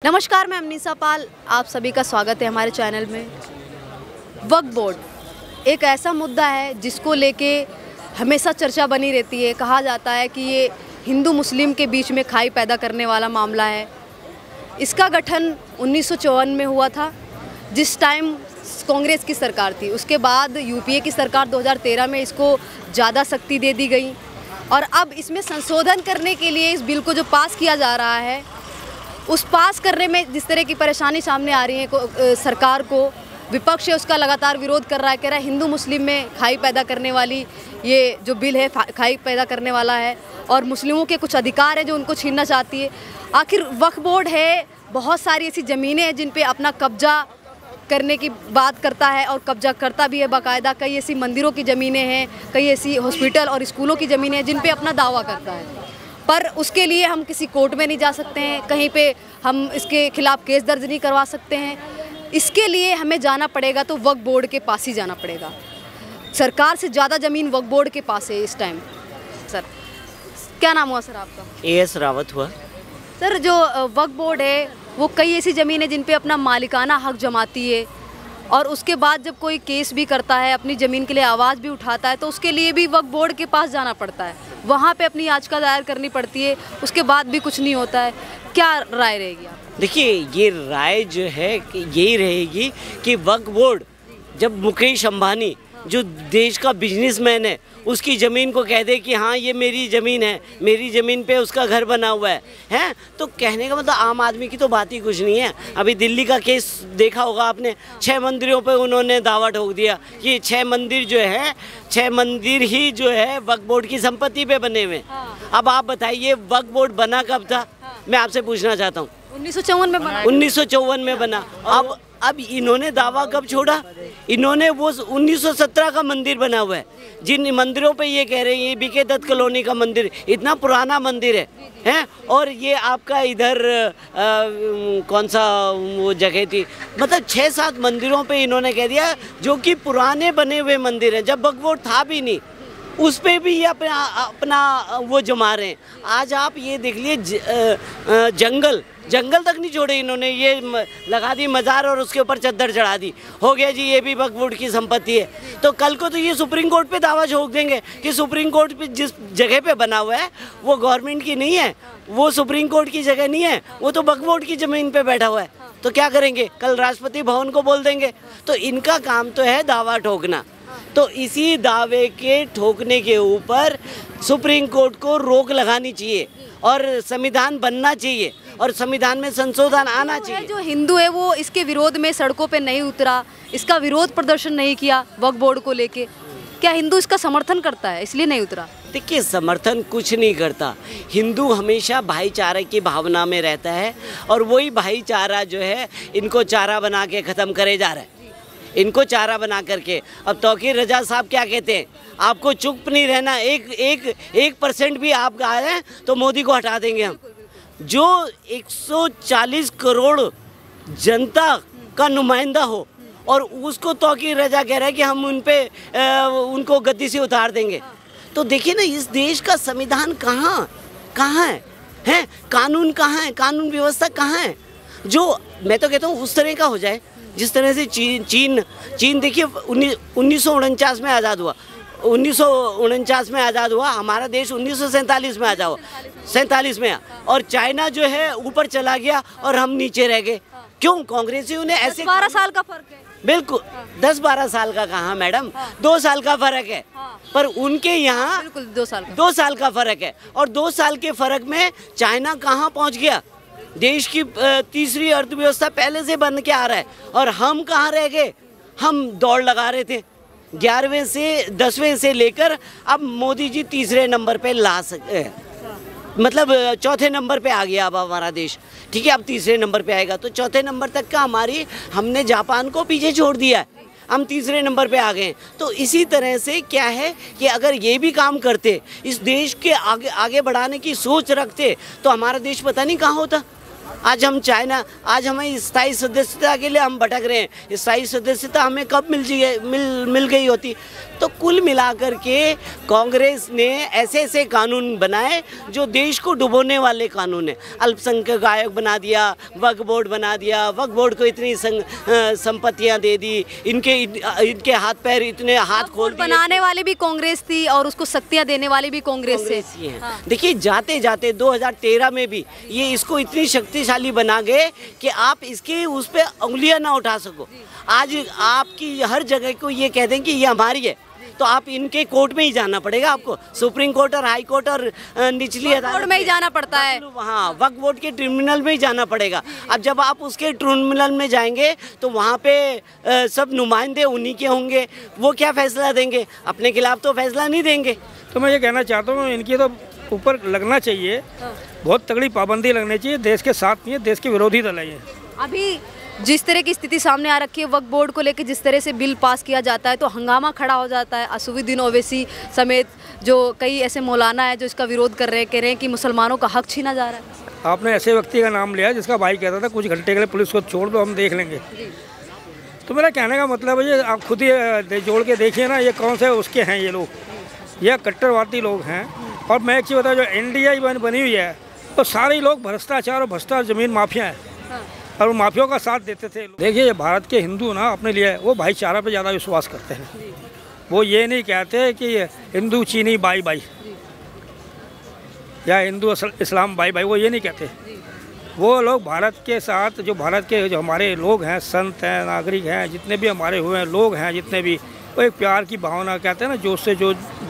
नमस्कार, मैं अमनीसा पाल, आप सभी का स्वागत है हमारे चैनल में। वक्फ बोर्ड एक ऐसा मुद्दा है जिसको लेके हमेशा चर्चा बनी रहती है। कहा जाता है कि ये हिंदू मुस्लिम के बीच में खाई पैदा करने वाला मामला है। इसका गठन 1954 में हुआ था, जिस टाइम कांग्रेस की सरकार थी। उसके बाद यूपीए की सरकार 2013 में इसको ज़्यादा सख्ती दे दी गई और अब इसमें संशोधन करने के लिए इस बिल को जो पास किया जा रहा है, उस पास करने में जिस तरह की परेशानी सामने आ रही है, सरकार को विपक्ष है उसका लगातार विरोध कर रहा है। कह रहा है हिंदू मुस्लिम में खाई पैदा करने वाली ये जो बिल है खाई पैदा करने वाला है और मुस्लिमों के कुछ अधिकार हैं जो उनको छीनना चाहती है। आखिर वक्फ बोर्ड है, बहुत सारी ऐसी ज़मीनें हैं जिन पे अपना कब्जा करने की बात करता है और कब्जा करता भी है बाकायदा। कई ऐसी मंदिरों की ज़मीनें हैं, कई ऐसी हॉस्पिटल और स्कूलों की ज़मीनें हैं जिन पे अपना दावा करता है, पर उसके लिए हम किसी कोर्ट में नहीं जा सकते हैं, कहीं पे हम इसके खिलाफ केस दर्ज नहीं करवा सकते हैं। इसके लिए हमें जाना पड़ेगा तो वक्फ बोर्ड के पास ही जाना पड़ेगा। सरकार से ज़्यादा ज़मीन वक्फ बोर्ड के पास है इस टाइम। सर, क्या नाम हुआ सर आपका? AS रावत हुआ। सर, जो वक्फ बोर्ड है वो कई ऐसी ज़मीन है जिन पे अपना मालिकाना हक जमाती है और उसके बाद जब कोई केस भी करता है, अपनी ज़मीन के लिए आवाज़ भी उठाता है, तो उसके लिए भी वक्फ बोर्ड के पास जाना पड़ता है। वहाँ पे अपनी याचिका दायर करनी पड़ती है, उसके बाद भी कुछ नहीं होता है। क्या राय रहेगी आप? देखिए, ये राय जो है कि यही रहेगी कि वक्फ बोर्ड जब मुकेश अंबानी जो देश का बिजनेसमैन है उसकी ज़मीन को कह दे कि हाँ ये मेरी ज़मीन है, मेरी ज़मीन पे उसका घर बना हुआ है, तो कहने का मतलब आम आदमी की तो बात ही कुछ नहीं है। अभी दिल्ली का केस देखा होगा आपने, 6 मंदिरों पे उन्होंने दावा ठोक दिया कि 6 मंदिर जो है, 6 मंदिर ही जो है वक्फ बोर्ड की संपत्ति पे बने हुए। अब आप बताइए वक्फ बोर्ड बना कब था? मैं आपसे पूछना चाहता हूँ। 1954 में बना। 1954 में बना। अब इन्होंने दावा कब छोड़ा? इन्होंने वो 1917 का मंदिर बना हुआ है, जिन मंदिरों पे ये कह रहे हैं ये बीके दत्त कॉलोनी का मंदिर इतना पुराना मंदिर है और ये आपका इधर कौन सा वो जगह थी, मतलब 6-7 मंदिरों पे इन्होंने कह दिया जो कि पुराने बने हुए मंदिर हैं, जब वक्फ बोर्ड था भी नहीं, उस पे भी ये अपना वो जमा रहे हैं। आज आप ये देख लिए जंगल तक नहीं छोड़े इन्होंने, ये लगा दी मज़ार और उसके ऊपर चद्दर चढ़ा दी, हो गया जी ये भी वक्फ बोर्ड की संपत्ति है। तो कल को तो ये सुप्रीम कोर्ट पे दावा ठोक देंगे कि सुप्रीम कोर्ट पे जिस जगह पे बना हुआ है वो गवर्नमेंट की नहीं है, वो सुप्रीम कोर्ट की जगह नहीं है, वो तो वक्फ बोर्ड की ज़मीन पे बैठा हुआ है। तो क्या करेंगे? कल राष्ट्रपति भवन को बोल देंगे। तो इनका काम तो है दावा ठोकना। तो इसी दावे के ठोकने के ऊपर सुप्रीम कोर्ट को रोक लगानी चाहिए और संविधान बनना चाहिए और संविधान में संशोधन आना चाहिए। जो हिंदू है वो इसके विरोध में सड़कों पे नहीं उतरा, इसका विरोध प्रदर्शन नहीं किया वक्फ बोर्ड को लेके। क्या हिंदू इसका समर्थन करता है इसलिए नहीं उतरा? देखिए, समर्थन कुछ नहीं करता। हिंदू हमेशा भाईचारे की भावना में रहता है और वही भाईचारा जो है इनको चारा बना के ख़त्म करे जा रहा है, इनको चारा बना करके। अब तौकीर रजा साहब क्या कहते हैं, आपको चुप नहीं रहना, 1% भी आप आए तो मोदी को हटा देंगे हम। जो 140 करोड़ जनता का नुमाइंदा हो और उसको तौकीर रजा कह रहा है कि हम उनको गद्दी से उतार देंगे। तो देखिए ना, इस देश का संविधान कहाँ है? कानून कहाँ है? कानून व्यवस्था कहाँ है? जो मैं तो कहता हूँ उस तरह का हो जाए जिस तरह से चीन देखिए 1949 में आज़ाद हुआ, 1949 में आज़ाद हुआ। हमारा देश 1947 में आज़ाद हुआ, 47 में, और चाइना जो है ऊपर चला गया और हम नीचे रह गए। क्यों? कांग्रेसियों ने ऐसे 12 साल का फर्क है। बिल्कुल, 10-12 साल का कहाँ मैडम, 2 साल का फर्क है। पर उनके यहाँ बिल्कुल 2 साल का फर्क है और 2 साल के फर्क में चाइना कहाँ पहुँच गया? देश की तीसरी अर्थव्यवस्था पहले से बन के आ रहा है और हम कहाँ रह गए? हम दौड़ लगा रहे थे 11वें से 10वें से लेकर अब मोदी जी तीसरे नंबर पे मतलब चौथे नंबर पे आ गया अब हमारा देश। ठीक है, अब तीसरे नंबर पे आएगा तो चौथे नंबर तक का हमने जापान को पीछे छोड़ दिया है, हम तीसरे नंबर पे आ गए। तो इसी तरह से क्या है कि अगर ये भी काम करते, इस देश के आगे बढ़ाने की सोच रखते, तो हमारा देश पता नहीं कहाँ होता। आज हमें स्थायी सदस्यता के लिए हम भटक रहे हैं। स्थायी सदस्यता हमें कब मिल गई होती? तो कुल मिलाकर के कांग्रेस ने ऐसे ऐसे कानून बनाए जो देश को डुबोने वाले कानून है। अल्पसंख्यक आयोग बना दिया, वक्फ बोर्ड बना दिया, वक्फ बोर्ड को इतनी संपत्तियां दे दी, इनके हाथ पैर इतने हाथ खोल दिए। बनाने वाले भी कांग्रेस थी और उसको शक्तियां देने वाले भी कांग्रेस से हैं। हाँ। देखिए जाते जाते 2013 में भी ये इसको इतनी शक्तिशाली बना गए कि आप इसके उस पर उंगलियां ना उठा सको। आज आपकी हर जगह को ये कह दें कि ये हमारी है, तो आप इनके कोर्ट में ही जाना पड़ेगा आपको, सुप्रीम कोर्ट और हाई कोर्ट और निचली अदालत में ही जाना पड़ता है। हाँ, वक्फ बोर्ड के ट्रिब्यूनल में ही जाना पड़ेगा। अब जब आप उसके ट्रिब्यूनल में जाएंगे तो वहाँ पे सब नुमाइंदे उन्हीं के होंगे, वो क्या फैसला देंगे? अपने खिलाफ तो फैसला नहीं देंगे। तो मैं ये कहना चाहता हूँ इनकी तो ऊपर लगना चाहिए, बहुत तगड़ी पाबंदी लगनी चाहिए। देश के साथ नहीं है, देश के विरोधी दल है ये। अभी जिस तरह की स्थिति सामने आ रखी है वक्फ बोर्ड को लेकर, जिस तरह से बिल पास किया जाता है तो हंगामा खड़ा हो जाता है। असुद्दीन ओवैसी समेत जो कई ऐसे मौलाना है जो इसका विरोध कर रहे हैं, कह रहे हैं कि मुसलमानों का हक छीना जा रहा है। आपने ऐसे व्यक्ति का नाम लिया जिसका भाई कहता था कुछ घंटे के लिए पुलिस को छोड़ दो, हम देख लेंगे। तो मेरा कहने का मतलब है, ये आप खुद ही जोड़ के देखिए ना, ये कौन से उसके हैं ये लोग, ये कट्टरवादी लोग हैं। और मैं एक चीज़ बताऊँ, जो NDI बनी हुई है तो सारे लोग भ्रष्टाचार और भ्रष्टाचार जमीन माफिया हैं और माफियों का साथ देते थे। देखिए भारत के हिंदू ना अपने लिए वो भाईचारा पे ज़्यादा विश्वास करते हैं। वो ये नहीं कहते कि हिंदू चीनी बाई बाई या हिंदू इस्लाम बाई बाई, वो ये नहीं कहते। वो लोग भारत के साथ, जो भारत के जो हमारे लोग हैं, संत हैं, नागरिक हैं, जितने भी हमारे हुए हैं लोग हैं, जितने भी, वो एक प्यार की भावना कहते हैं ना, जो से जो